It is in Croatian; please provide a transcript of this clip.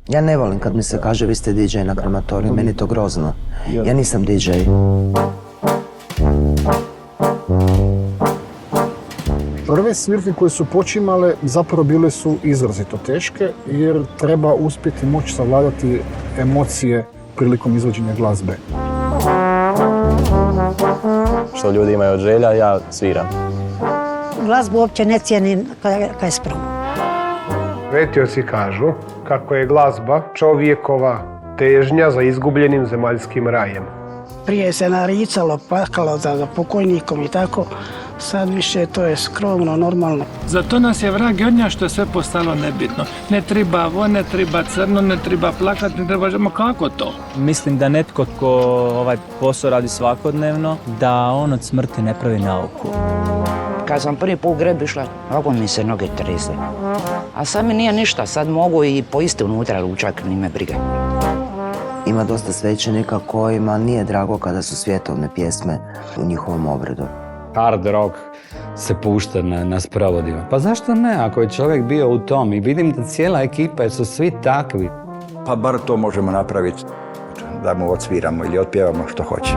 Ja ne volim kad mi se kaže vi ste DJ na krematoriju, meni je to grozno. Ja nisam DJ. Prve svirke koje su počimale zapravo bile su izrazito teške jer treba uspjeti moći savladati emocije prilikom izvođenja glazbe. Što ljudi imaju od želja, ja sviram. Glazbu uopće ne cijenim kad je spravo. Etioci kažu kako je glazba čovjekova težnja za izgubljenim zemaljskim rajem. Prije se naricalo, plakalo za pokojnikom i tako, sad više to je skromno, normalno. Zato nas je vrag odnja što je sve postalo nebitno. Ne treba ovo, ne treba crno, ne treba plakat, ne treba žemo. Kako to? Mislim da netko tko ovaj posao radi svakodnevno, da on od smrti ne pravi nauku. Kad sam prvi put u greb išla, ovako mi se noge tresle. A sad mi nije ništa, sad mogu i poisti unutra ručak, ni me briga. Ima dosta svećenika kojima nije drago kada su svjetovne pjesme u njihovom obredu. Hard rock se pušta na sprovodima. Pa zašto ne, ako je čovjek bio u tom i vidim da cijela ekipa jer su svi takvi. Pa bar to možemo napraviti, da mu odsviramo ili otpjevamo što hoće.